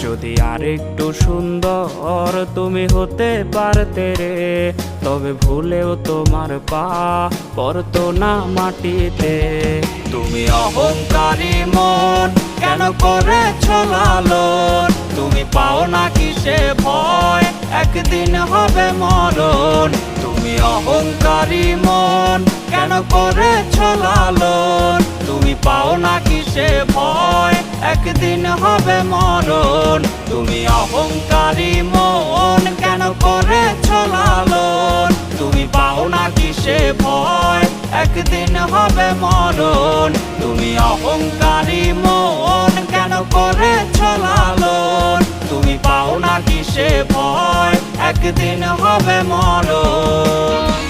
যদি আরেকটু সুন্দর তুমি হতে পারতে রে, তবে ভুলেও তোমার পা পড়তো না মাটিতে। তুমি অহংকারী মন কেন করেছ লালন, তুমি পাও না কিসে ভয় একদিন হবে মরণ। তুমি অহংকারী মন কেন করেছ লালন, তুমি পাও না কিসে ভয় একদিন হবে মরণ। তুমি অহংকারী মন কেন করেছ লালন, তুমি পাও না কিসে ভয় একদিন হবে মরণ। তুমি অহংকারী মন কেন করেছ লালন, তুমি পাও না কিসে ভয় একদিন হবে মরণ।